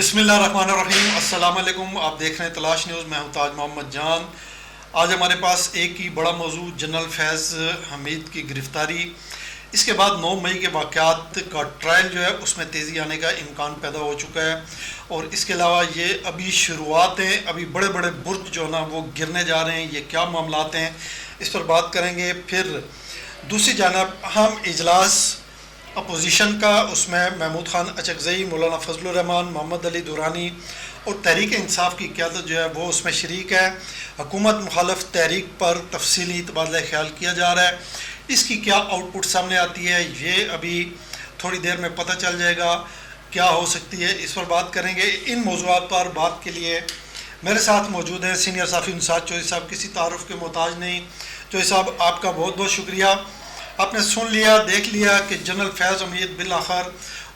بسم اللہ الرحمن الرحیم. السلام علیکم. آپ دیکھ رہے ہیں تلاش نیوز. میں ہوں تاج محمد جان. آج ہمارے پاس ایک ہی بڑا موضوع جنرل فیض حمید کی گرفتاری، اس کے بعد 9 مئی کے واقعات کا ٹرائل جو ہے اس میں تیزی آنے کا امکان پیدا ہو چکا ہے، اور اس کے علاوہ یہ ابھی شروعات ہیں. ابھی بڑے بڑے برج جو ہے نا وہ گرنے جا رہے ہیں. یہ کیا معاملات ہیں اس پر بات کریں گے. پھر دوسری جانب ہم اجلاس اپوزیشن کا، اس میں محمود خان اچکزئی، مولانا فضل الرحمان، محمد علی دورانی اور تحریک انصاف کی قیادت جو ہے وہ اس میں شریک ہے. حکومت مخالف تحریک پر تفصیلی تبادلہ خیال کیا جا رہا ہے. اس کی کیا آؤٹ پٹ سامنے آتی ہے یہ ابھی تھوڑی دیر میں پتہ چل جائے گا کیا ہو سکتی ہے. اس پر بات کریں گے. ان موضوعات پر بات کے لیے میرے ساتھ موجود ہیں سینئر صحافی نثار چودھری صاحب. کسی تعارف کے محتاج نہیں. چودھری صاحب آپ کا بہت بہت شکریہ. آپ نے سن لیا، دیکھ لیا کہ جنرل فیض حمید بالآخر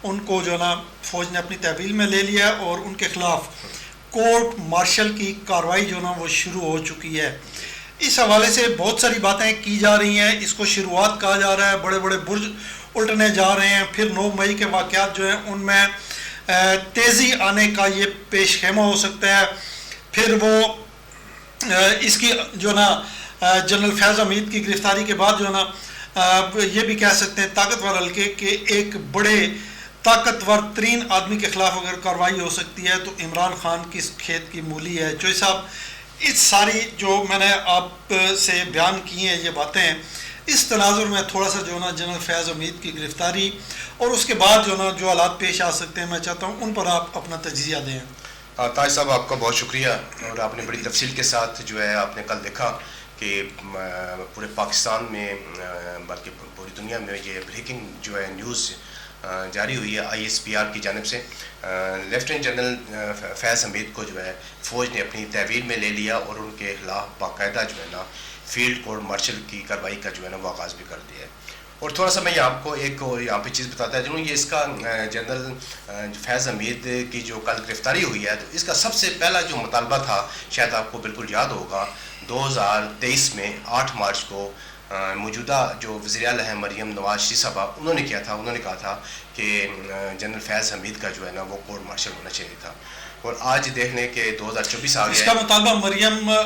ان کو جو ہے نا فوج نے اپنی تحویل میں لے لیا اور ان کے خلاف کورٹ مارشل کی کارروائی جو ہے نا وہ شروع ہو چکی ہے. اس حوالے سے بہت ساری باتیں کی جا رہی ہیں. اس کو شروعات کہا جا رہا ہے. بڑے بڑے برج الٹنے جا رہے ہیں. پھر 9 مئی کے واقعات جو ہیں ان میں تیزی آنے کا یہ پیش خیمہ ہو سکتا ہے. پھر وہ اس کی جو ہے نا جنرل فیض حمید کی گرفتاری کے بعد جو ہے نا یہ بھی کہہ سکتے ہیں طاقتور حلقے کہ ایک بڑے طاقتور ترین آدمی کے خلاف اگر کارروائی ہو سکتی ہے تو عمران خان کی کھیت کی مولی ہے. چودھری صاحب اس ساری جو میں نے آپ سے بیان کی ہیں یہ باتیں، اس تناظر میں تھوڑا سا جو ہے نا جنرل فیض حمید کی گرفتاری اور اس کے بعد جو ہے نا جو حالات پیش آ سکتے ہیں میں چاہتا ہوں ان پر آپ اپنا تجزیہ دیں. تاج صاحب آپ کا بہت شکریہ، اور آپ نے بڑی تفصیل کے ساتھ جو ہے آپ نے کل دیکھا کہ پورے پاکستان میں بلکہ پوری دنیا میں یہ بریکنگ جو ہے نیوز جاری ہوئی ہے ISPR کی جانب سے. لیفٹیننٹ جنرل فیض حمید کو جو ہے فوج نے اپنی تحویل میں لے لیا اور ان کے خلاف باقاعدہ جو ہے نا فیلڈ کورٹ مارشل کی کارروائی کا جو ہے نا وہ آغاز بھی کر دیا ہے. اور تھوڑا سا میں آپ کو ایک اور یہاں پہ چیز بتاتا چلوں. یہ اس کا جنرل فیض حمید کی جو کل گرفتاری ہوئی ہے تو اس کا سب سے پہلا جو مطالبہ تھا، شاید آپ کو بالکل یاد ہوگا، 2023 میں 8 مارچ کو موجودہ جو وزیر اعلیٰ ہیں مریم نواز شریف صاحبہ انہوں نے کیا تھا، انہوں نے کہا تھا کہ جنرل فیض حمید کا جو ہے نا وہ کورٹ مارشل ہونا چاہیے تھا. اور آج دیکھ لیں کہ 2024 آ گیا. اس کا مطالبہ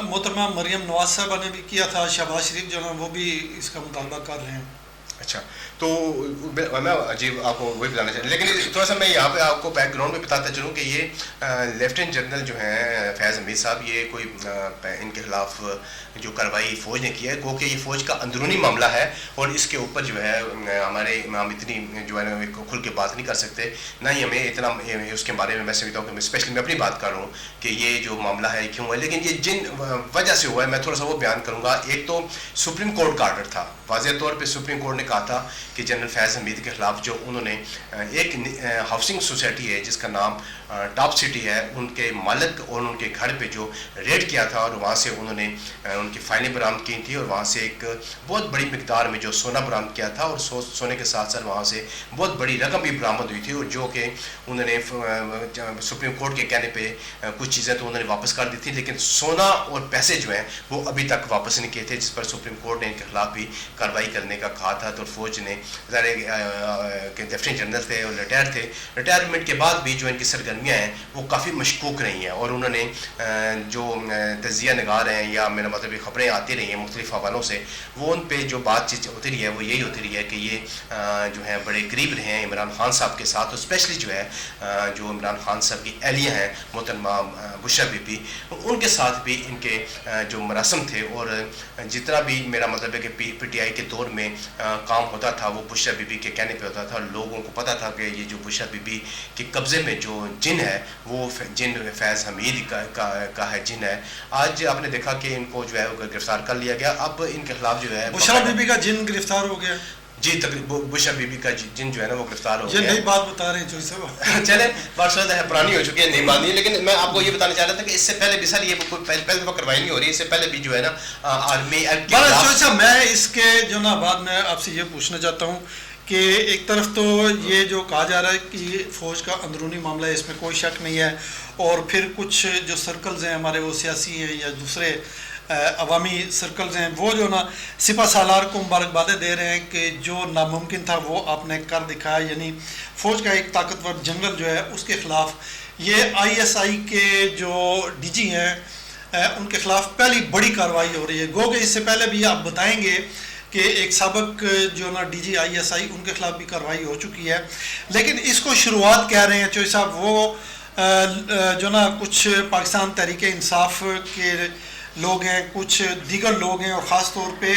محترمہ مریم نواز صاحبہ نے بھی کیا تھا. شہباز شریف جو ہے وہ بھی اس کا مطالبہ کر رہے ہیں. اچھا، تو میں عجیب آپ کو وہی بتانا چاہتا ہوں، لیکن تھوڑا سا میں یہاں پہ آپ کو بیک گراؤنڈ میں بتاتا چلوں کہ یہ لیفٹیننٹ جنرل جو ہیں فیض حمید صاحب، یہ کوئی ان کے خلاف جو کارروائی فوج نے کی ہے گو کہ یہ فوج کا اندرونی معاملہ ہے، اور اس کے اوپر جو ہے ہمارے امام اتنی جو ہے نا کھل کے بات نہیں کر سکتے، نہ ہی ہمیں اتنا اس کے بارے میں. میں سمجھتا ہوں کہ اسپیشلی میں اپنی بات کر رہا ہوں کہ یہ جو معاملہ ہے کیوں ہے، لیکن یہ جن وجہ سے ہوا ہے میں تھوڑا سا وہ بیان کروں گا. ایک تو سپریم کورٹ کا آرڈر تھا. واضح طور پہ سپریم کورٹ نے کہا تھا کہ جنرل فیض حمید کے خلاف جو انہوں نے ایک ہاؤسنگ سوسائٹی ہے جس کا نام ٹاپ سٹی ہے، ان کے مالک اور ان کے گھر پہ جو ریڈ کیا تھا اور وہاں سے انہوں نے ان کی فائلیں برآمد کی تھی، اور وہاں سے ایک بہت بڑی مقدار میں جو سونا برآمد کیا تھا، اور سونے کے ساتھ ساتھ وہاں سے بہت بڑی رقم بھی برآمد ہوئی تھی، اور جو کہ انہوں نے سپریم کورٹ کے کہنے پہ کچھ چیزیں تو انہوں نے واپس کر دی تھی، لیکن سونا اور پیسے جو ہیں وہ ابھی تک واپس نہیں کیے تھے، جس پر سپریم کورٹ نے ان کے خلاف بھی کارروائی کرنے کا کہا تھا. تو فوج نے لیفٹیننٹ جنرل تھے اور ریٹائر تھے، ریٹائرمنٹ کے بعد بھی جو ان کی سرگرمیاں ہیں وہ کافی مشکوک رہی ہیں، اور انہوں نے جو تجزیہ نگار ہیں یا میرا مطلب خبریں آتی رہی ہیں مختلف حوالوں سے، وہ ان پہ جو بات چیت ہوتی رہی ہے وہ یہی ہوتی رہی ہے کہ یہ جو ہے بڑے قریب رہے ہیں عمران خان صاحب کے ساتھ، اور اسپیشلی جو ہے جو عمران خان صاحب کی اہلیہ ہیں محترمہ بشرا بی بی، ان کے ساتھ بھی ان کے جو مراسم تھے، اور جتنا بھی میرا مطلب ہے کہ PTI کے دور میں کام ہوتا تھا وہ بشرا بی بی کے کہنے پہ ہوتا تھا. لوگوں کو پتہ تھا کہ یہ جو بشرا بی بی کے قبضے میں جو جن ہے وہ جن فیض حمید کا ہے جن ہے. آج آپ نے دیکھا کہ ان کو جو ہے گرفتار کر لیا گیا. اب ان کے خلاف جو ہے بشرا بی بی کا جن گرفتار ہو گیا. جی، بشرا بی بی کا جن جو ہے نا وہ گرفتار ہو گیا. یہ نئی بات بتا رہے ہیں چودھری صاحب. چلے بات ہے پرانی ہو چکی ہے، نئی بات نہیں ہے، لیکن میں آپ کو یہ بتانا چاہ رہا تھا کہ اس سے پہلے بھی سر یہ پہلے دفعہ کارروائی نہیں ہو رہی، اس سے پہلے بھی جو ہے نا آرمی ایکٹ. چودھری صاحب میں اس کے جو نا بعد میں آپ سے یہ پوچھنا چاہتا ہوں کہ ایک طرف تو یہ جو کہا جا رہا ہے کہ فوج کا اندرونی معاملہ ہے، اس میں کوئی شک نہیں ہے، اور پھر کچھ جو سرکلز ہیں ہمارے وہ سیاسی ہیں یا دوسرے عوامی سرکلز ہیں وہ جو نا سپہ سالار کو مبارکبادیں دے رہے ہیں کہ جو ناممکن تھا وہ آپ نے کر دکھایا. یعنی فوج کا ایک طاقتور جنرل جو ہے اس کے خلاف یہ ISI کے جو DG ہیں ان کے خلاف پہلی بڑی کارروائی ہو رہی ہے. گو کہ اس سے پہلے بھی آپ بتائیں گے کہ ایک سابق جو نا DG ISI ان کے خلاف بھی کارروائی ہو چکی ہے, لیکن اس کو شروعات کہہ رہے ہیں چوہی صاحب وہ جو نا کچھ پاکستان تحریک انصاف کے لوگ ہیں, کچھ دیگر لوگ ہیں, اور خاص طور پہ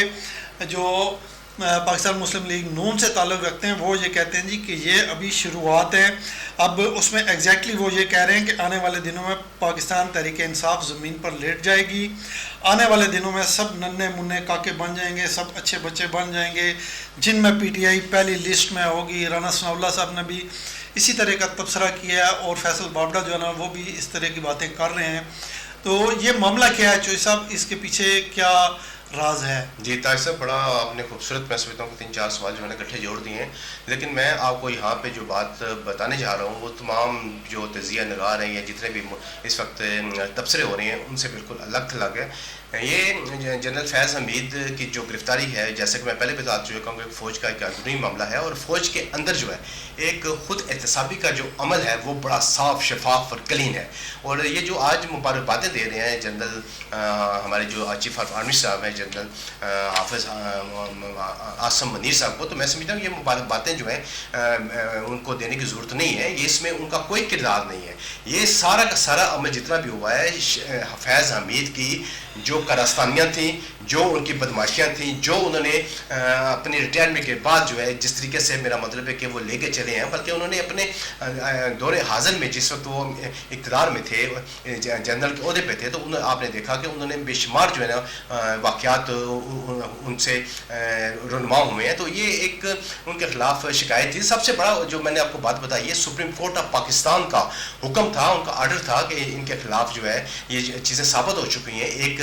جو پاکستان مسلم لیگ نون سے تعلق رکھتے ہیں, وہ یہ کہتے ہیں جی کہ یہ ابھی شروعات ہیں. اب اس میں ایگزیکٹلی وہ یہ کہہ رہے ہیں کہ آنے والے دنوں میں پاکستان تحریک انصاف زمین پر لیٹ جائے گی, آنے والے دنوں میں سب ننھے منھے کاکے بن جائیں گے, سب اچھے بچے بن جائیں گے, جن میں PTI پہلی لسٹ میں ہوگی. رانا ثناء اللہ صاحب نے بھی اسی طرح کا تبصرہ کیا ہے, اور فیصل بابڑا جو ہے نا وہ بھی اس طرح کی باتیں کر رہے ہیں. تو یہ معاملہ کیا ہے چوہی صاحب, اس کے پیچھے کیا راز ہے؟ جی طاہر صاحب, بڑا آپ نے خوبصورت, میں سمجھتا ہوں کہ 3-4 سوال جو ہے نا اکٹھے جوڑ دیے ہیں, لیکن میں آپ کو یہاں پہ جو بات بتانے جا رہا ہوں وہ تمام جو تجزیہ نگار ہیں یا جتنے بھی اس وقت تبصرے ہو رہے ہیں ان سے بالکل الگ تھلگ ہے. یہ جنرل فیض حمید کی جو گرفتاری ہے, جیسے کہ میں پہلے بتا چکا ہوں کہ فوج کا ایک قانونی معاملہ ہے, اور فوج کے اندر جو ہے ایک خود احتسابی کا جو عمل ہے وہ بڑا صاف, شفاف اور کلین ہے. اور یہ جو آج مبارک باتیں دے رہے ہیں جنرل ہمارے جو چیف آف آرمی صاحب ہیں جنرل حافظ عاصم منیر صاحب کو, تو میں سمجھتا ہوں یہ مبارک باتیں جو ہیں ان کو دینے کی ضرورت نہیں ہے. یہ اس میں ان کا کوئی کردار نہیں ہے. یہ سارا کا سارا عمل جتنا بھی ہوا ہے فیض حمید کی جو کارستانیاں تھیں, جو ان کی بدماشیاں تھیں, جو انہوں نے اپنی ریٹائرمنٹ کے بعد جو ہے جس طریقے سے, میرا مطلب ہے کہ وہ لے کے چلے ہیں, بلکہ انہوں نے اپنے دور حاضر میں جس وقت وہ اقتدار میں تھے, جنرل کے عہدے پہ تھے, تو آپ نے دیکھا کہ انہوں نے بے شمار جو ہے نا واقعات ان سے رونما ہوئے ہیں. تو یہ ایک ان کے خلاف شکایت تھی. سب سے بڑا جو میں نے آپ کو بات بتائی ہے, سپریم کورٹ آف پاکستان کا حکم تھا, ان کا آرڈر تھا کہ ان کے خلاف جو ہے یہ چیزیں ثابت ہو چکی ہیں. ایک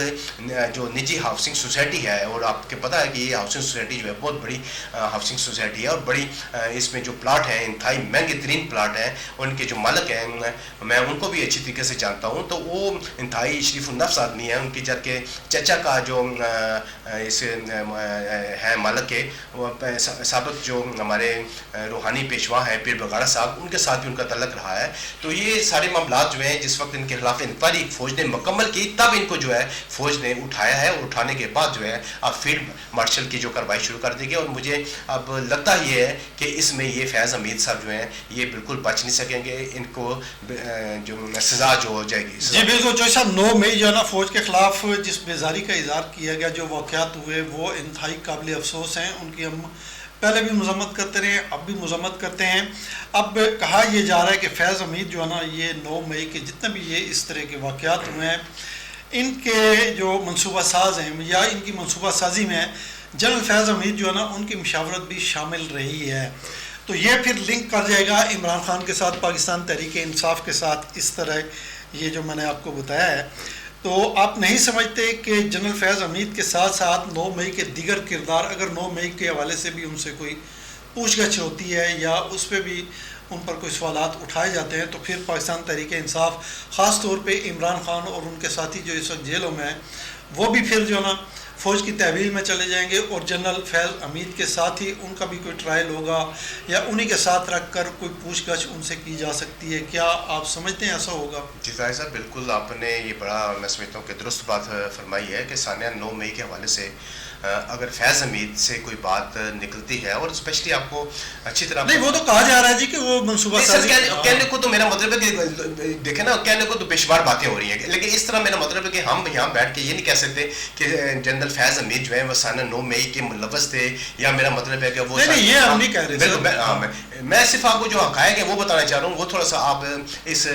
جو نجی ہاؤسنگ سوسائٹی ہے, اور آپ کو پتہ ہے کہ یہ ہاؤسنگ سوسائٹی جو ہے بہت بڑی ہاؤسنگ سوسائٹی ہے, اور بڑی اس میں جو پلاٹ ہیں انتہائی مہنگے ترین پلاٹ ہیں, اور ان کے جو مالک ہیں میں ان کو بھی اچھی طریقے سے جانتا ہوں, تو وہ انتہائی شریف النفس آدمی ہیں. ان کی جب کہ چچا کا جو اس ہے مالک ہے, وہ سابق جو ہمارے روحانی پیشوا ہیں پیر بگاڑا صاحب, ان کے ساتھ بھی ان کا تعلق رہا ہے. تو یہ سارے معاملات جو ہیں جس وقت ان کے خلاف انکوائری فوج نے مکمل کی, تب ان کو جو ہے فوج نے اٹھایا ہے, اور اٹھانے کے بعد جو ہے اب فیلڈ مارشل کی جو کارروائی شروع کر دی گئی. اور مجھے اب لگتا یہ ہے کہ اس میں یہ فیض حمید صاحب جو ہیں یہ بالکل بچ نہیں سکیں گے, ان کو جو سزا جو ہو جائے گی. جی بالکل چوہی صاحب, 9 مئی جو ہے نا فوج کے خلاف جس بیزاری کا اظہار کیا گیا, جو واقعات ہوئے وہ انتہائی قابل افسوس ہیں. ان کی ہم پہلے بھی مذمت کرتے رہے, اب بھی مذمت کرتے ہیں. اب کہا یہ جا رہا ہے کہ فیض حمید جو ہے نا یہ 9 مئی کے جتنے بھی یہ اس طرح کے واقعات ہوئے ہیں, ان کے جو منصوبہ ساز ہیں یا ان کی منصوبہ سازی میں جنرل فیض حمید جو ہے نا ان کی مشاورت بھی شامل رہی ہے. تو یہ پھر لنک کر جائے گا عمران خان کے ساتھ, پاکستان تحریک انصاف کے ساتھ, اس طرح یہ جو میں نے آپ کو بتایا ہے. تو آپ نہیں سمجھتے کہ جنرل فیض حمید کے ساتھ ساتھ 9 مئی کے دیگر کردار, اگر 9 مئی کے حوالے سے بھی ان سے کوئی پوچھ گچھ ہوتی ہے یا اس پہ بھی ان پر کوئی سوالات اٹھائے جاتے ہیں, تو پھر پاکستان تحریک انصاف, خاص طور پہ عمران خان اور ان کے ساتھی جو اس وقت جیلوں میں ہیں, وہ بھی پھر جو ہے نا فوج کی تحویل میں چلے جائیں گے, اور جنرل فیض حمید کے ساتھ ہی ان کا بھی کوئی ٹرائل ہوگا, یا انہی کے ساتھ رکھ کر کوئی پوچھ گچھ ان سے کی جا سکتی ہے. کیا آپ سمجھتے ہیں ایسا ہوگا؟ جی طاہر صاحب, بالکل آپ نے یہ بڑا, میں سمجھتا ہوں کہ درست بات فرمائی ہے کہ ثانیہ 9 مئی کے حوالے سے اگر فیض حمید سے کوئی بات نکلتی ہے, اور اسپیشلی آپ کو اچھی طرح نہیں, وہ تو کہا جا رہا ہے جی کہ وہ منصوبہ سازی, کہنے کو تو میرا مطلب ہے کہ دیکھیں نا, کہنے کو تو بے شمار باتیں ہو رہی ہیں, لیکن اس طرح میرا مطلب ہے کہ ہم یہاں بیٹھ کے یہ نہیں کہہ سکتے کہ جنرل فیض حمید جو ہے وہ ثانیہ 9 مئی کے ملوث تھے, یا میرا مطلب ہے کہ وہ نہیں, یہ ہم نہیں کہہ رہے. میں صرف آپ کو جو حقائق ہیں وہ بتانا چاہ رہا ہوں, وہ تھوڑا سا آپ اس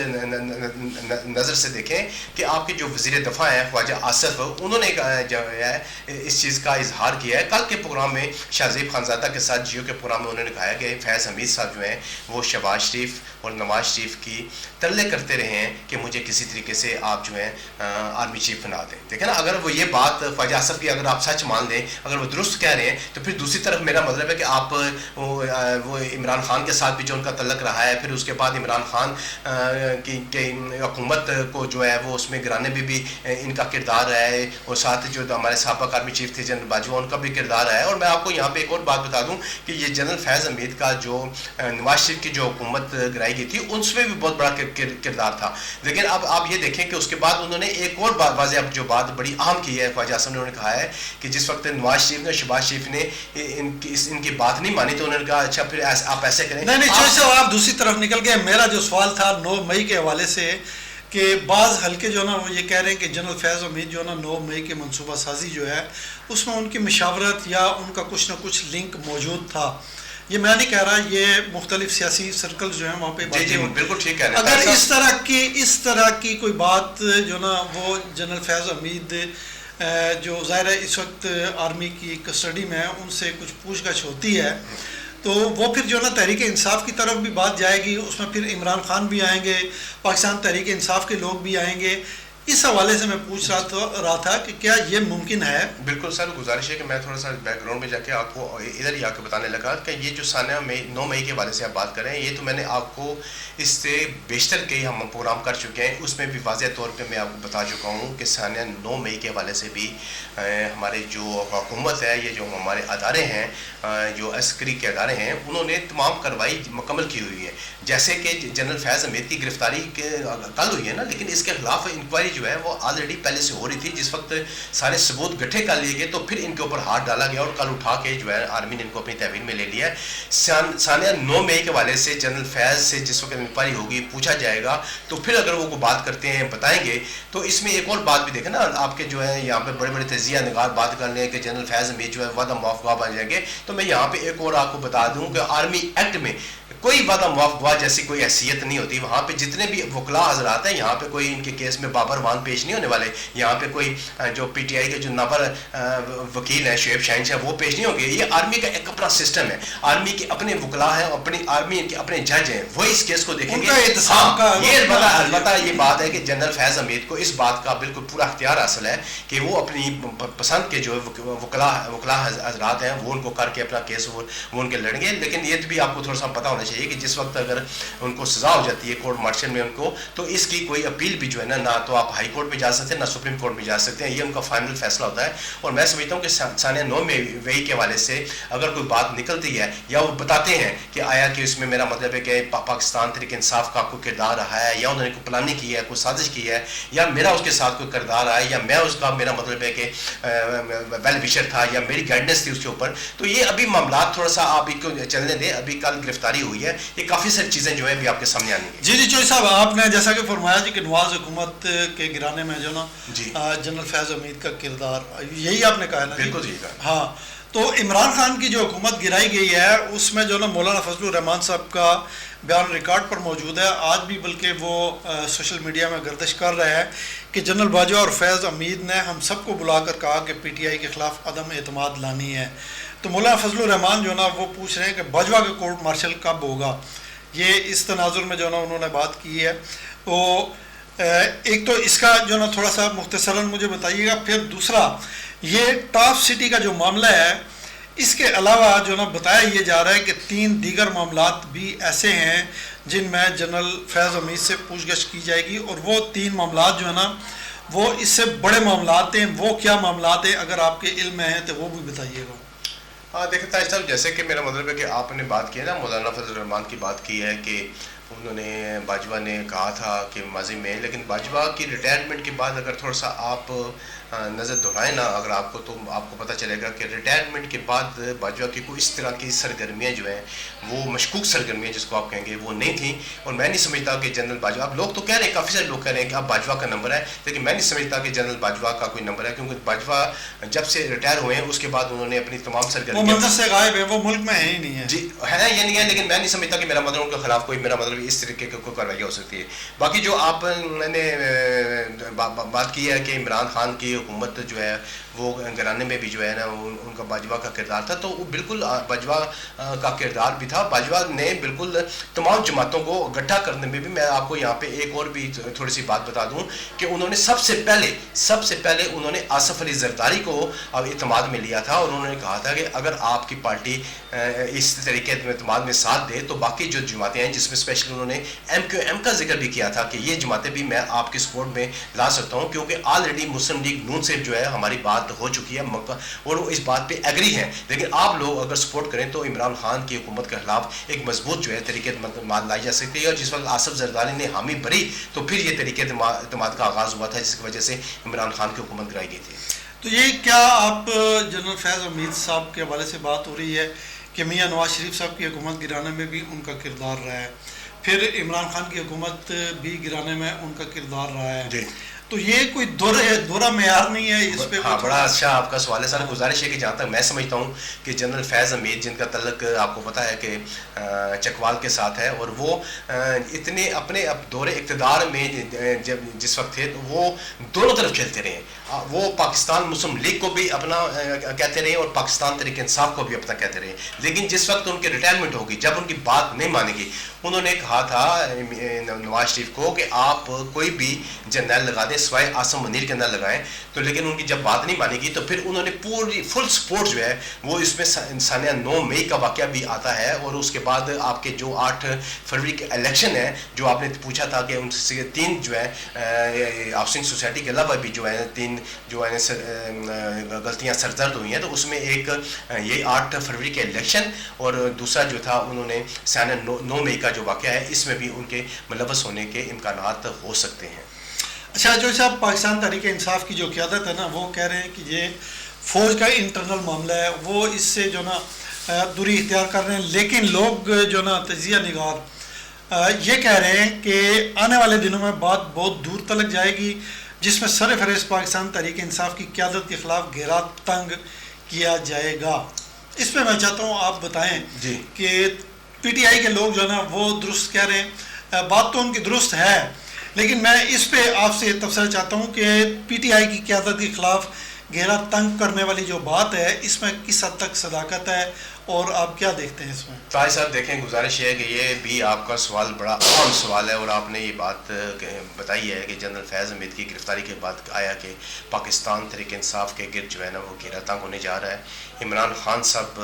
نظر سے دیکھیں کہ آپ کے جو وزیر دفاع ہیں خواجہ آصف, انہوں نے جو ہے اس چیز کا اظہار کیا ہے. کل کے پروگرام میں شاہ زیب خانزادہ کے ساتھ جیو کے پروگرام میں انہوں نے کہا کہ فیض حمید صاحب جو ہیں وہ شہباز شریف اور نواز شریف کی ترلے کرتے رہے ہیں کہ مجھے کسی طریقے سے آپ جو ہیں آرمی چیف بنا دیں. دیکھیں نا, اگر وہ یہ بات خواجہ آصف کی اگر آپ سچ مان لیں, اگر وہ درست کہہ رہے ہیں, تو پھر دوسری طرف میرا مطلب ہے کہ آپ وہ عمران خان کے ساتھ بھی جو ان کا تعلق رہا ہے, پھر اس کے بعد عمران خان کی حکومت کو جو ہے وہ اس میں گرانے میں بھی ان کا کردار رہا ہے, اور ساتھ جو ہمارے سابق آرمی چیف تھے جنرل باجوہ, ان کا بھی کردار ہے. اور میں آپ کو یہاں پہ ایک اور بات بتا دوں کہ یہ جنرل فیض حمید کا جو نواز شریف کی جو حکومت گرائی بنائی گئی تھی اس میں بھی بہت بڑا کردار تھا. لیکن اب آپ یہ دیکھیں کہ اس کے بعد انہوں نے ایک اور واضح جو بات بڑی اہم کی ہے خواجہ اعظم نے, انہوں نے کہا ہے کہ جس وقت نواز شریف نے شہباز شریف نے ان کی بات نہیں مانی تو انہوں نے کہا اچھا پھر آپ ایسے کریں. نہیں چوہدری صاحب آپ دوسری طرف نکل گئے. میرا جو سوال تھا 9 مئی کے حوالے سے کہ بعض حلقے جو ہے نا وہ یہ کہہ رہے ہیں کہ جنرل فیض حمید جو ہے نا 9 مئی کے منصوبہ سازی جو ہے اس میں ان کی مشاورت یا ان کا کچھ نہ کچھ لنک موجود تھا. یہ میں نہیں کہہ رہا, یہ مختلف سیاسی سرکل جو ہیں وہاں پہ جی بالکل ٹھیک کہہ رہے ہیں. اگر اس طرح کی کوئی بات جو نا وہ جنرل فیض حمید جو ظاہر ہے اس وقت آرمی کی کسٹڈی میں ہے ان سے کچھ پوچھ گچھ ہوتی ہے تو وہ پھر جو نا تحریک انصاف کی طرف بھی بات جائے گی, اس میں پھر عمران خان بھی آئیں گے, پاکستان تحریک انصاف کے لوگ بھی آئیں گے. اس حوالے سے میں پوچھ رہا تھا کہ کیا یہ ممکن ہے؟ بالکل سر, گزارش ہے کہ میں تھوڑا سا بیک گراؤنڈ میں جا کے آپ کو ادھر ہی آ کے بتانے لگا کہ یہ جو سانیہ 9 مئی کے حوالے سے آپ بات کر رہے ہیں یہ تو میں نے آپ کو اس سے بیشتر کئی ہم پروگرام کر چکے ہیں, اس میں بھی واضح طور پہ میں آپ کو بتا چکا ہوں کہ سانیہ 9 مئی کے حوالے سے بھی ہمارے جو حکومت ہے, یہ جو ہمارے ادارے ہیں, جو عسکری کے ادارے ہیں, انہوں نے تمام کارروائی مکمل کی ہوئی ہے. جیسے کہ جنرل فیض حمید کی گرفتاری کل ہوئی ہے نا, لیکن اس کے خلاف انکوائری جو ہے وہ آلریڈی پہلے سے ہو رہی تھی. جس وقت سارے ثبوت گٹھے کر لیے گئے تو پھر ان کے اوپر ہاتھ ڈالا گیا اور کل اٹھا کے جو ہے آرمی نے ان کو اپنی تحویل میں لے لیا ہے. سانیہ 9 مئی کے حوالے سے جنرل فیض سے جس وقت انکوائری ہوگی پوچھا جائے گا تو پھر اگر وہ بات کرتے ہیں بتائیں گے. تو اس میں ایک اور بات بھی دیکھیں نا, آپ کے جو ہے یہاں پہ بڑے بڑے تجزیہ نگار بات کر لیں کہ جنرل فیض حمید جو ہے وعدہ معاف گواہ بن جائیں گے, تو میں یہاں پہ ایک اور آپ کو بتا دوں کہ آرمی ایکٹ میں کوئی وعدہ معاف گواہ جیسی کوئی حیثیت نہیں ہوتی. وہاں پہ جتنے بھی وکلاء حضرات ہیں, یہاں پہ کوئی ان کے کیس میں بابر وان پیش نہیں ہونے والے. یہاں پہ کوئی جو پی ٹی آئی کے جو نابر وکیل ہیں شعیب شاہین صاحب وہ پیش نہیں ہوں گے. یہ آرمی کا ایک اپنا سسٹم ہے, آرمی کے اپنے وکلاء ہیں, اپنی آرمی کے اپنے جج ہیں, وہ اس کیس کو دیکھیں گے. یہ البتہ یہ بات ہے کہ جنرل فیض حمید کو اس بات کا بالکل پورا اختیار حاصل ہے کہ وہ اپنی پسند کے جو وکلاء حضرات ہیں وہ ان کو کر کے اپنا کیس وہ ان کے لڑیں گے. لیکن یہ بھی آپ کو تھوڑا سا پتہ ہونا چاہیے کہ جس وقت اگر ان کو سزا ہو جاتی ہے کورٹ مارشل میں ان کو, تو اس کی کوئی اپیل بھی جو ہے نہ تو آپ ہائی کورٹ میں جا سکتے ہیں نہ سپریم کورٹ میں جا سکتے ہیں. یہ ان کا فائنل فیصلہ ہوتا ہے. اور میں سمجھتا ہوں کہ سانیہ 9 مئی کے حوالے سے اگر کوئی بات نکلتی ہے یا وہ بتاتے ہیں کہ آیا کہ اس میں میرا مطلب ہے کہ پاکستان تحریک انصاف کا کوئی کردار رہا ہے, یا انہوں نے کوئی پلاننگ کی ہے, کوئی سازش کی ہے, یا میرا اس کے ساتھ کوئی کردار رہا ہے, یا میں اس کا میرا مطلب ہے کہ ویل وشر تھا, یا میری گائیڈنس تھی اس کے اوپر, تو یہ ابھی معاملات تھوڑا سا آپ کو چلنے دیں. ابھی کل گرفتاری ہوئی ہے, یہ کافی ساری چیزیں جو ہے بھی آپ کے سامنے آنی ہیں. جی چوہدری صاحب, آپ نے جیسا کہ فرمایا جی کہ نواز حکومت کے گرانے میں جو نا جنرل فیض حمید کا کردار, یہی آپ نے کہا نا. بالکل جی. ہاں, تو عمران خان کی جو حکومت گرائی گئی ہے اس میں جو نا مولانا فضل الرحمان صاحب کا بیان ریکارڈ پر موجود ہے آج بھی, بلکہ وہ سوشل میڈیا میں گردش کر رہے ہیں کہ جنرل باجوہ اور فیض حمید نے ہم سب کو بلا کر کہا کہ پی ٹی آئی کے خلاف عدم اعتماد لانی ہے. تو مولانا فضل الرحمان جو نا وہ پوچھ رہے ہیں کہ باجوہ کا کورٹ مارشل کب ہوگا. یہ اس تناظر میں جو نا انہوں نے بات کی ہے. تو ایک تو اس کا جو نا تھوڑا سا مختصراً مجھے بتائیے گا. پھر دوسرا یہ ٹاپ سٹی کا جو معاملہ ہے اس کے علاوہ جو نا بتایا یہ جا رہا ہے کہ 3 دیگر معاملات بھی ایسے ہیں جن میں جنرل فیض حمید سے پوچھ گچھ کی جائے گی, اور وہ 3 معاملات جو ہے نا وہ اس سے بڑے معاملات ہیں. وہ کیا معاملات ہیں اگر آپ کے علم میں ہیں تو وہ بھی بتائیے گا. ہاں دیکھیں طاہر صاحب, جیسے کہ میرا مطلب ہے کہ آپ نے بات کی ہے نا, مولانا فضل الرحمان کی بات کی ہے کہ انہوں نے باجوہ نے کہا تھا کہ ماضی میں, لیکن باجوہ کی ریٹائرمنٹ کے بعد اگر تھوڑا سا آپ نظر دہرائیں نا اگر آپ کو, تو آپ کو پتہ چلے گا کہ ریٹائرمنٹ کے بعد باجوہ کی کوئی اس طرح کی سرگرمیاں جو ہیں وہ مشکوک سرگرمیاں جس کو آپ کہیں گے وہ نہیں تھیں. اور میں نہیں سمجھتا کہ جنرل باجوہ, اب لوگ تو کہہ رہے ہیں, کافی سارے لوگ کہہ رہے ہیں کہ اب باجوہ کا نمبر ہے, لیکن میں نہیں سمجھتا کہ جنرل باجوہ کا کوئی نمبر ہے, کیونکہ باجوہ جب سے ریٹائر ہوئے ہیں اس کے بعد انہوں نے اپنی تمام سرگرمیاں, وہ منظر سے غائب ہے, وہ ملک میں ہے ہی نہیں ہے. جی ہے یہ نہیں ہے, لیکن میں نہیں سمجھتا کہ میرا مطلب ان کے خلاف کوئی میرا مطلب اس طریقے کی کوئی کارروائی ہو سکتی ہے. باقی جو آپ نے بات کی ہے کہ عمران خان کی حکومت جو ہے وہ گرانے میں بھی جو ہے نا ان کا باجوہ کا کردار تھا, تو وہ بالکل باجوہ کا کردار بھی تھا. باجوہ نے بالکل تمام جماعتوں کو اکٹھا کرنے میں بھی, میں آپ کو یہاں پہ ایک اور بھی تھوڑی سی بات بتا دوں کہ انہوں نے سب سے پہلے انہوں نے آصف علی زرداری کو اعتماد میں لیا تھا, اور انہوں نے کہا تھا کہ اگر آپ کی پارٹی اس طریقے اعتماد میں ساتھ دے تو باقی جو جماعتیں ہیں, جس میں اسپیشلی انہوں نے MQM کا ذکر بھی کیا تھا کہ یہ جماعتیں بھی میں آپ کی سپورٹ میں لا سکتا ہوں, کیونکہ آلریڈی مسلم لیگ نون سے جو ہے ہماری بات بات ہو چکی ہے اور وہ اس بات پہ ایگری ہیں. لیکن آپ لوگ اگر سپورٹ کریں تو عمران خان کی حکومت کے خلاف ایک مضبوط جو ہے طریقہ اعتماد لائی جا سکتی ہے. اور جس وقت آصف زرداری نے حامی بھری تو پھر یہ طریقہ اعتماد کا آغاز ہوا تھا جس کی وجہ سے عمران خان کی حکومت گرائی گئی تھی. تو یہ کیا آپ جنرل فیض حمید صاحب کے حوالے سے بات ہو رہی ہے کہ میاں نواز شریف صاحب کی حکومت گرانے میں بھی ان کا کردار رہا ہے, پھر عمران خان کی حکومت بھی گرانے میں ان کا کردار رہا ہے, جی تو یہ کوئی دورہ معیار نہیں ہے اس پہ؟ ہاں, بڑا اچھا آپ کا سوال ہے سر. گزارش ہے کہ جہاں تک میں سمجھتا ہوں کہ جنرل فیض حمید جن کا تعلق آپ کو پتہ ہے کہ چکوال کے ساتھ ہے, اور وہ اتنے اپنے دور اقتدار میں جب جس وقت تھے تو وہ دونوں طرف کھیلتے رہے. وہ پاکستان مسلم لیگ کو بھی اپنا کہتے رہے اور پاکستان تحریک انصاف کو بھی اپنا کہتے رہے. لیکن جس وقت ان کی ریٹائرمنٹ ہوگی, جب ان کی بات نہیں مانے گی, انہوں نے کہا تھا نواز شریف کو کہ آپ کوئی بھی جنرل لگا دیں سوائے عاصم منیر کے اندر لگائیں. تو لیکن ان کی جب بات نہیں مانے گی تو پھر انہوں نے پوری فل سپورٹ جو ہے وہ اس میں سانیہ 9 مئی کا واقعہ بھی آتا ہے. اور اس کے بعد آپ کے جو 8 فروری کے الیکشن ہے, جو آپ نے پوچھا تھا کہ ان سے 3 جو ہے ہاؤسنگ سوسائٹی کے علاوہ بھی جو ہے 3 جو ہے غلطیاں سرزد ہوئی ہیں, تو اس میں ایک یہ 8 فروری کے الیکشن اور دوسرا جو تھا انہوں نے سانیہ 9 مئی کا جو واقعہ ہے, اس میں بھی ان کے ملوث ہونے کے امکانات ہو سکتے ہیں. اچھا جو صاحب, پاکستان تحریک انصاف کی جو قیادت ہے نا, وہ کہہ رہے ہیں کہ یہ فوج کا انٹرنل معاملہ ہے, وہ اس سے جو نا دوری اختیار کر رہے ہیں. لیکن لوگ جو نا تجزیہ نگار یہ کہہ رہے ہیں کہ آنے والے دنوں میں بات بہت دور تلک جائے گی, جس میں سر فہرست پاکستان تحریک انصاف کی قیادت کے خلاف گھیرا تنگ کیا جائے گا. اس پہ میں چاہتا ہوں آپ بتائیں جی کہ پی ٹی آئی کے لوگ جو ہے نا وہ درست کہہ رہے ہیں, بات تو ان کی درست ہے, لیکن میں اس پہ آپ سے تبصرہ چاہتا ہوں کہ پی ٹی آئی کی قیادت کے خلاف گھیرا تنگ کرنے والی جو بات ہے, اس میں کس حد تک صداقت ہے اور آپ کیا دیکھتے ہیں اس میں؟ طاہر صاحب دیکھیں, گزارش یہ ہے کہ یہ بھی آپ کا سوال بڑا عام سوال ہے, اور آپ نے یہ بات بتائی ہے کہ جنرل فیض حمید کی گرفتاری کے بعد آیا کہ پاکستان تحریک انصاف کے گرد جو ہے نا وہ گھیرا تنگ ہونے جا رہا ہے. عمران خان صاحب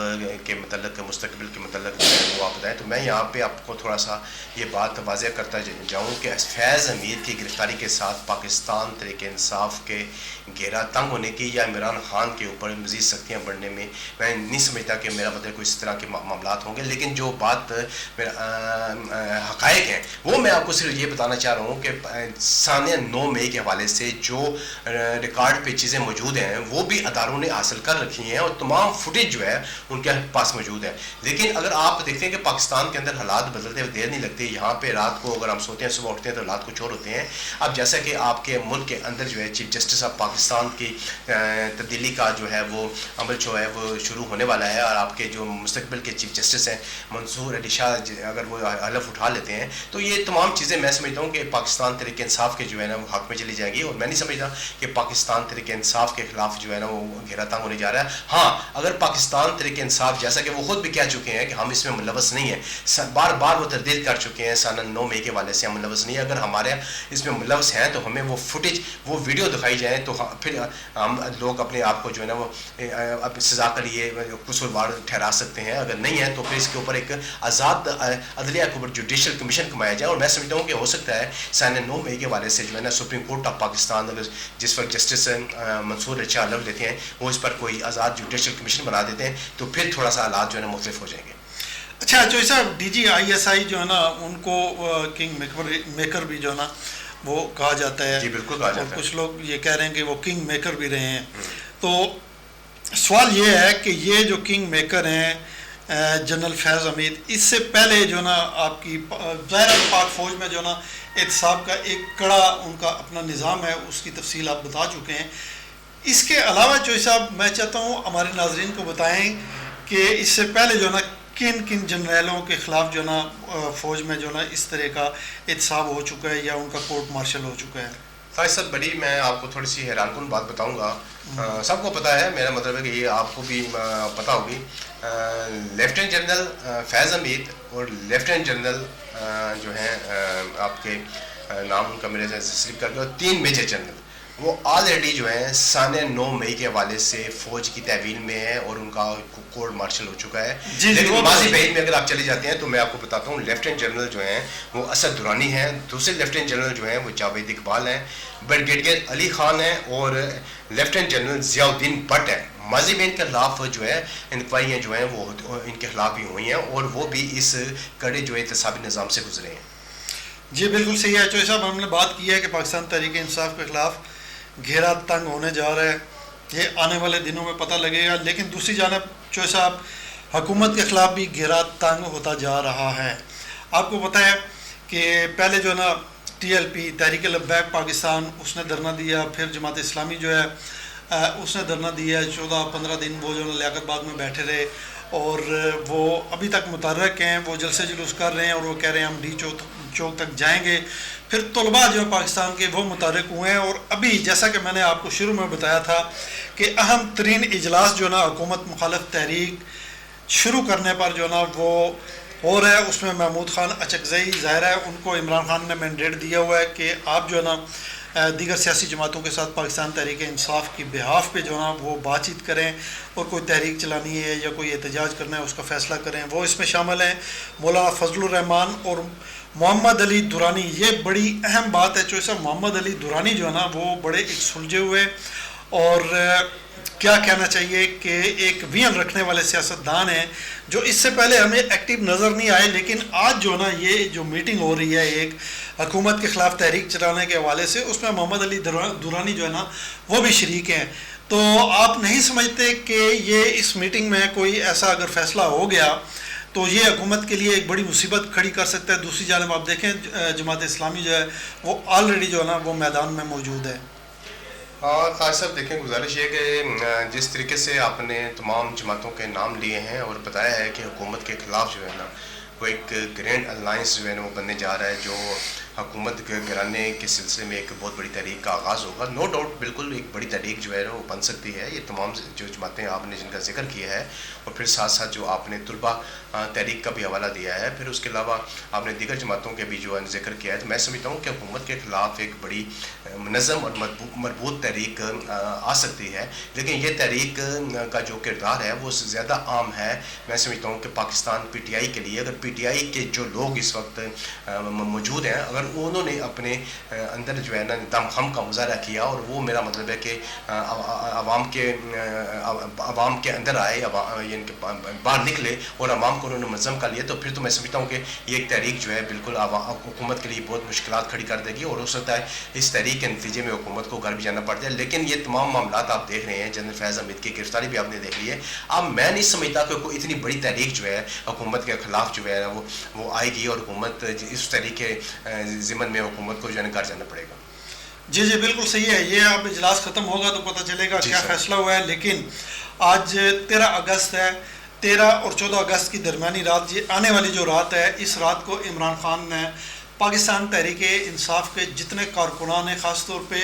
کے متعلق مستقبل کے متعلق جو ہے وہ آپ بتائیں. تو میں یہاں پہ آپ کو تھوڑا سا یہ بات واضح کرتا جاؤں کہ فیض حمید کی گرفتاری کے ساتھ پاکستان تحریک انصاف کے گھیرا تنگ ہونے کی یا عمران خان کے اوپر مزید سختیاں بڑھنے میں میں نہیں سمجھتا کہ میرا مطلب کوئی اس طرح کے معاملات ہوں گے. لیکن جو بات حقائق ہیں وہ میں آپ کو صرف یہ بتانا چاہ رہا ہوں کہ سانیہ 9 مئی کے حوالے سے جو ریکارڈ پہ چیزیں موجود ہیں وہ بھی اداروں نے حاصل کر رکھی ہیں, اور تمام فوٹیج جو ہے ان کے پاس موجود ہے. لیکن اگر آپ دیکھتے ہیں کہ پاکستان کے اندر حالات بدلتے ہوئے دیر نہیں لگتی. یہاں پہ رات کو اگر ہم سوتے ہیں صبح اٹھتے ہیں تو رات کو چور ہوتے ہیں. اب جیسا کہ آپ کے ملک کے اندر جو ہے چیف جسٹس آف پاکستان کی تبدیلی کا جو ہے وہ عمل جو ہے وہ شروع ہونے والا ہے, اور آپ کے جو مستقبل کے چیف جسٹس ہیں منصور علی شاہ اگر وہ حلف اٹھا لیتے ہیں تو یہ تمام چیزیں میں سمجھتا ہوں کہ پاکستان تحریک انصاف کے جو ہے نا وہ حق میں چلی جائے گی. اور میں نہیں سمجھتا کہ پاکستان تحریک انصاف کے خلاف جو ہے نا وہ گھیرا تنگ ہونے جا رہا ہے. ہاں, اگر پاکستان تحریک انصاف جیسا کہ وہ خود بھی کہہ چکے ہیں کہ ہم اس میں ملوث نہیں ہیں, بار بار وہ تردید کر چکے ہیں سانیہ 9 مئی کے والے سے ہم ملوث نہیں ہیں. اگر ہمارے اس میں ملوث ہیں تو ہمیں وہ فوٹیج وہ ویڈیو دکھائی جائیں تو پھر ہم لوگ اپنے آپ کو جو ہے نا وہ سزا کے لیے قصوروار ٹھہرا سکتے ہیں. اگر نہیں ہے تو پھر اس کے اوپر ایک آزاد عدلیہ کے اوپر جوڈیشل کمیشن کمایا جائے. اور میں سمجھتا ہوں کہ ہو سکتا ہے سانیہ 9 مئی کے والے سے جو ہے نا سپریم کورٹ آف پاکستان اگر جس وقت جسٹس منصور علی شاہ حلف لیتے ہیں وہ اس پر کوئی آزاد جوڈیشل کمیشن بنا دیتے ہیں تو پھر تھوڑا سا حالات جو ہے نا مختلف ہو جائیں گے. اچھا چوہی صاحب, D G I S I جو ہے نا ان کو کنگ میکر بھی جو ہے نا وہ کہا جاتا ہے. جی بالکل کہا جاتا ہے. کچھ لوگ یہ کہہ رہے ہیں کہ وہ کنگ میکر بھی رہے ہیں. تو سوال یہ ہے کہ یہ جو کنگ میکر ہیں جنرل فیض حمید, اس سے پہلے جو نا آپ کی ظاہر پاک فوج میں جو نا احتساب کا ایک کڑا ان کا اپنا نظام ہے, اس کی تفصیل آپ بتا چکے ہیں. اس کے علاوہ چوہی صاحب میں چاہتا ہوں ہمارے ناظرین کو بتائیں کہ اس سے پہلے جو نا کن کن جنرلوں کے خلاف جو نا فوج میں جو نا اس طرح کا احتساب ہو چکا ہے یا ان کا کورٹ مارشل ہو چکا ہے. طاہر صاحب بڑی میں آپ کو تھوڑی سی حیران کن بات بتاؤں گا. سب کو پتہ ہے, میرا مطلب ہے کہ یہ آپ کو بھی پتہ ہوگی, لیفٹیننٹ جنرل فیض حمید اور لیفٹیننٹ جنرل جو ہیں آپ کے نام ان کا میرے سے سلپ کر کے 3 میجر جنرل وہ آلریڈی جو ہے سانے 9 مئی کے حوالے سے فوج کی تحویل میں ہے اور ان کا کورٹ مارشل ہو چکا ہے. لیکن ماضی بعید میں اگر آپ چلے جاتے ہیں تو میں آپ کو بتاتا ہوں لیفٹیننٹ جنرل جو ہیں وہ اسد درانی ہیں, دوسرے لیفٹیننٹ جنرل جو ہیں وہ جاوید اقبال ہیں, بریگیڈیئر علی خان ہیں اور lieutenant general Zia Uddin but ہیں. ماضی میں ان کے خلاف جو ہے انکوائریاں جو ہیں وہ ان کے خلاف بھی ہوئی ہیں اور وہ بھی اس کڑے جو ہے احتسابی نظام سے گزرے ہیں. جی بالکل صحیح ہے چوہے صاحب, ہم نے بات کی ہے کہ پاکستان تحریک انصاف کے خلاف گھیرا تنگ ہونے جا رہا ہے, یہ آنے والے دنوں میں پتہ لگے گا. لیکن دوسری جانب چوہے صاحب حکومت کے خلاف بھی گھیرا تنگ ہوتا جا رہا ہے. آپ کو پتہ ہے کہ پہلے جو ہے نا T L P Tehreek Labbaik Pakistan اس نے دھرنا دیا, پھر جماعت اسلامی جو ہے اس نے دھرنا دیا, 14-15 دن وہ جو ہے لیاقت باغ میں بیٹھے رہے اور وہ ابھی تک متحرک ہیں, وہ جلسے جلوس کر رہے ہیں اور وہ کہہ رہے ہیں ہم ڈی چوک تک جائیں گے. پھر طلباء جو ہے پاکستان کے وہ متحرک ہوئے ہیں اور ابھی جیسا کہ میں نے آپ کو شروع میں بتایا تھا کہ اہم ترین اجلاس جو ہے نا حکومت مخالف تحریک شروع کرنے پر جو ہے نا وہ ہو رہا ہے. اس میں محمود خان اچکزئی ظاہر ہے ان کو عمران خان نے مینڈیٹ دیا ہوا ہے کہ آپ جو ہے نا دیگر سیاسی جماعتوں کے ساتھ پاکستان تحریک انصاف کی بہاف پہ جو ہے نا وہ بات چیت کریں اور کوئی تحریک چلانی ہے یا کوئی احتجاج کرنا ہے اس کا فیصلہ کریں. وہ اس میں شامل ہیں مولانا فضل الرحمان اور محمد علی درانی. یہ بڑی اہم بات ہے جو صاحب, محمد علی درانی جو ہے نا وہ بڑے ایک سلجھے ہوئے اور کیا کہنا چاہیے کہ ایک وین رکھنے والے سیاستدان ہیں جو اس سے پہلے ہمیں ایکٹیو نظر نہیں آئے, لیکن آج جو ہے نا یہ جو میٹنگ ہو رہی ہے ایک حکومت کے خلاف تحریک چلانے کے حوالے سے, اس میں محمد علی درانی جو ہے نا وہ بھی شریک ہیں. تو آپ نہیں سمجھتے کہ یہ اس میٹنگ میں کوئی ایسا اگر فیصلہ ہو گیا تو یہ حکومت کے لیے ایک بڑی مصیبت کھڑی کر سکتا ہے؟ دوسری جانب آپ دیکھیں جماعت اسلامی جو ہے وہ آلریڈی جو ہے نا وہ میدان میں موجود ہے. اور خاص صاحب دیکھیں, گزارش یہ کہ جس طریقے سے آپ نے تمام جماعتوں کے نام لیے ہیں اور بتایا ہے کہ حکومت کے خلاف جو ہے نا وہ ایک گرینڈ الائنس جو ہے نا وہ بننے جا رہا ہے جو حکومت کے گرانے کے سلسلے میں ایک بہت بڑی تحریک کا آغاز ہوگا. نو ڈاؤٹ بالکل ایک بڑی تحریک جو ہے نا وہ بن سکتی ہے. یہ تمام جو جماعتیں آپ نے جن کا ذکر کیا ہے اور پھر ساتھ ساتھ جو آپ نے طلباء تحریک کا بھی حوالہ دیا ہے, پھر اس کے علاوہ آپ نے دیگر جماعتوں کے بھی جو ہے ذکر کیا ہے, تو میں سمجھتا ہوں کہ حکومت کے خلاف ایک بڑی منظم اور مربوط تحریک آ سکتی ہے. لیکن یہ تحریک کا جو کردار ہے وہ زیادہ عام ہے. میں سمجھتا ہوں کہ پاکستان پی ٹی آئی کے لیے, اگر پی ٹی آئی کے جو لوگ اس وقت موجود ہیں اگر انہوں نے اپنے اندر جو ہے نا دم خم کا مظاہرہ کیا اور وہ میرا مطلب ہے کہ عوام کے اندر آئے, یعنی کہ باہر نکلے اور عوام کو انہوں نے منظم کر لیا, تو پھر تو میں سمجھتا ہوں کہ یہ ایک تحریک جو ہے بالکل حکومت کے لیے بہت مشکلات کھڑی کر دے گی اور ہو سکتا ہے اس تحریک کے نتیجے میں حکومت کو گھر بھی جانا پڑ جائے. لیکن یہ تمام معاملات آپ دیکھ رہے ہیں, جنرل فیض حمید کی گرفتاری بھی آپ نے دیکھ لی ہے. اب میں نہیں سمجھتا کہ کوئی اتنی بڑی تحریک جو ہے حکومت کے خلاف جو ہے وہ آئے گی اور حکومت اس تحریک کے ضمن میں حکومت کو جو ہے گھر جانا پڑے گا. جی بالکل صحیح ہے. یہ اب اجلاس ختم ہوگا تو پتہ چلے گا کیا فیصلہ ہوا ہے. لیکن آج 13 اگست ہے, 13 اور 14 اگست کی درمیانی رات, یہ آنے والی جو رات ہے, اس رات کو عمران خان نے پاکستان تحریک انصاف کے جتنے کارکنان ہیں, خاص طور پہ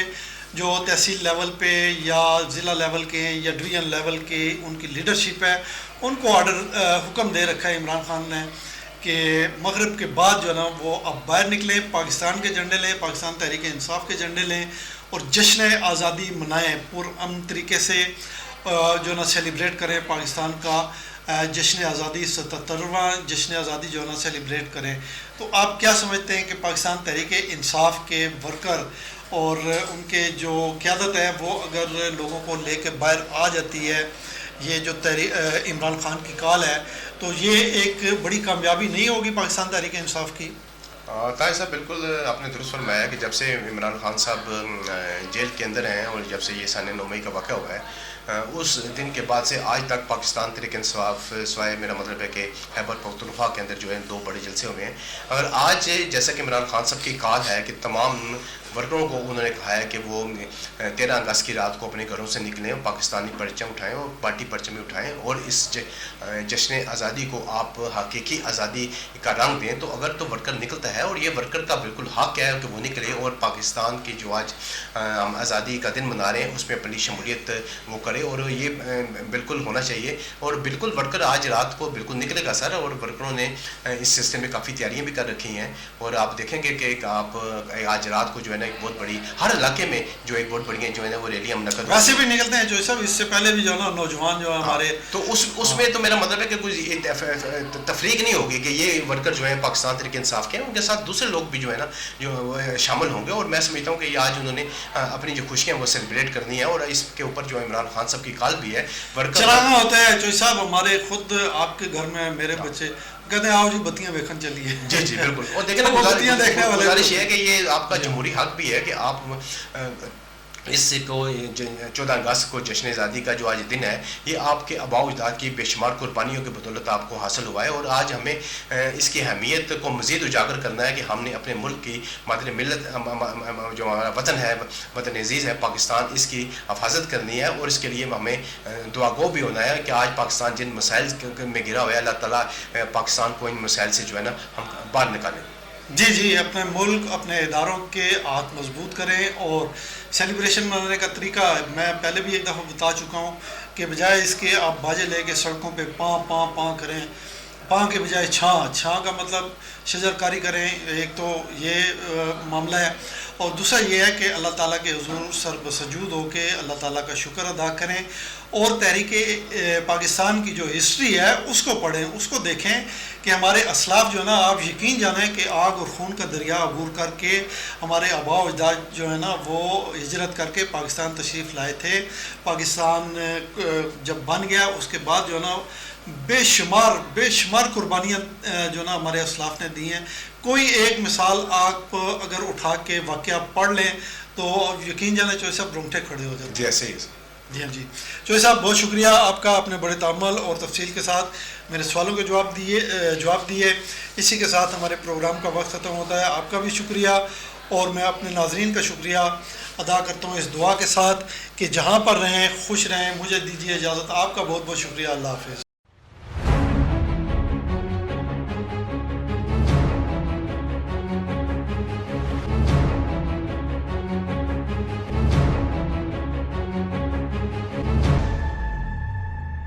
جو تحصیل لیول پہ یا ضلع لیول کے یا ڈویژن لیول کے ان کی لیڈرشپ ہے, ان کو حکم دے رکھا ہے عمران خان نے کہ مغرب کے بعد جو ہے نا وہ اب باہر نکلیں, پاکستان کے جھنڈے لیں, پاکستان تحریک انصاف کے جھنڈے لیں اور جشن آزادی منائیں, پرامن طریقے سے جو ہے نا سیلیبریٹ کریں پاکستان کا جشن آزادی, 77واں جشن آزادی جو ہے نا سیلیبریٹ کریں. تو آپ کیا سمجھتے ہیں کہ پاکستان تحریک انصاف کے ورکر اور ان کے جو قیادت ہے وہ اگر لوگوں کو لے کے باہر آ جاتی ہے, یہ جو عمران خان کی کال ہے, تو یہ ایک بڑی کامیابی نہیں ہوگی پاکستان تحریک انصاف کی؟ طاہر صاحب بالکل آپ نے درست فرمایا کہ جب سے عمران خان صاحب جیل کے اندر ہیں اور جب سے یہ سال 9 مئی کا واقعہ ہوا ہے, اس دن کے بعد سے آج تک پاکستان تحریک انصاف سوائے میرا مطلب ہے کہ خیبر پختونخوا کے اندر جو ہے 2 بڑے جلسے ہوئے ہیں. اگر آج جیسا کہ عمران خان صاحب کی کال ہے کہ تمام ورکروں کو انہوں نے کہا ہے کہ وہ 13 اگست کی رات کو اپنے گھروں سے نکلیں, پاکستانی پرچم اٹھائیں اور پارٹی پرچم اٹھائیں اور اس جشن آزادی کو آپ حقیقی آزادی کا رنگ دیں, تو اگر تو ورکر نکلتا ہے اور یہ ورکر کا بالکل حق ہے کہ وہ نکلے اور پاکستان کی جو آج ہم آزادی کا دن منا رہے ہیں اس میں اپنی شمولیت وہ کرے, اور یہ بالکل ہونا چاہیے. اور بالکل ورکر آج رات کو بالکل نکلے گا سر, اور ورکروں نے اس سلسلے میں کافی تیاریاں بھی کر رکھی ہیں. اور آپ دیکھیں گے کہ آپ آج رات کو جو ہے نا نا ایک بہت بڑی ہر علاقے میں جو ایک بہت بڑی جو ہے نا وہ ریلیاں منعقد ویسے بھی نکلتے ہیں جو صاحب, اس سے پہلے بھی جو ہے نا نوجوان جو ہے ہمارے, تو اس میں تو میرا مطلب ہے کہ کوئی تفریق نہیں ہوگی کہ یہ ورکر جو ہیں پاکستان تحریک انصاف کے ہیں, ان کے ساتھ دوسرے لوگ بھی جو ہے نا جو شامل ہوں گے. اور میں سمجھتا ہوں کہ یہ آج انہوں نے اپنی جو خوشیاں وہ سیلیبریٹ کرنی ہے, اور اس کے اوپر جو عمران خان صاحب کی کال بھی ہے ورکر چلانا ہوتا ہے. جو صاحب ہمارے خود آپ کے گھر میں میرے بچے کہتے ہیں آؤ جی بتیاں دیکھن چلیے. جی جی بالکل. اور دیکھیں نا گزارش یہ ہے کہ یہ آپ کا جمہوری حق بھی ہے کہ آپ اس کو 14 اگست کو جشن آزادی کا جو آج دن ہے, یہ آپ کے آباء و اجداد کی بے شمار قربانیوں کی بدولت آپ کو حاصل ہوا ہے. اور آج ہمیں اس کی اہمیت کو مزید اجاگر کرنا ہے کہ ہم نے اپنے ملک کی مادر ملت جو ہمارا وطن ہے, وطن عزیز ہے پاکستان, اس کی حفاظت کرنی ہے. اور اس کے لیے ہمیں دعا گو بھی ہونا ہے کہ آج پاکستان جن مسائل میں گرا ہوا ہے, اللہ تعالیٰ پاکستان کو ان مسائل سے جو ہے نا ہم باہر نکالیں. جی جی, اپنے ملک اپنے اداروں کے ہاتھ مضبوط کریں. اور سیلیبریشن منانے کا طریقہ میں پہلے بھی ایک دفعہ بتا چکا ہوں کہ بجائے اس کے آپ باجے لے کے سڑکوں پہ پاں پاں پاں کریں, پاں کے بجائے چھاں, چھاں کا مطلب شجر کاری کریں. ایک تو یہ معاملہ ہے, اور دوسرا یہ ہے کہ اللہ تعالیٰ کے حضور سر بسجود ہو کے اللہ تعالیٰ کا شکر ادا کریں. اور تحریک پاکستان کی جو ہسٹری ہے اس کو پڑھیں, اس کو دیکھیں کہ ہمارے اسلاف جو ہے نا, آپ یقین جانیں کہ آگ اور خون کا دریا عبور کر کے ہمارے آباء و اجداد جو ہے نا وہ ہجرت کر کے پاکستان تشریف لائے تھے. پاکستان جب بن گیا اس کے بعد جو ہے نا بے شمار قربانیاں جو نا ہمارے اسلاف نے دی ہیں. کوئی ایک مثال آپ اگر اٹھا کے واقعہ پڑھ لیں تو یقین جانے چوہے صاحب رونگٹے کھڑے ہو جاتے ہیں. جیسے جی ہاں جی, چوہے صاحب بہت شکریہ آپ کا, اپنے بڑے تعامل اور تفصیل کے ساتھ میرے سوالوں کے جواب دیے. اسی کے ساتھ ہمارے پروگرام کا وقت ختم ہوتا ہے. آپ کا بھی شکریہ, اور میں اپنے ناظرین کا شکریہ ادا کرتا ہوں اس دعا کے ساتھ کہ جہاں پر رہیں خوش رہیں. مجھے دیجیے اجازت, آپ کا بہت بہت شکریہ. اللہ حافظ.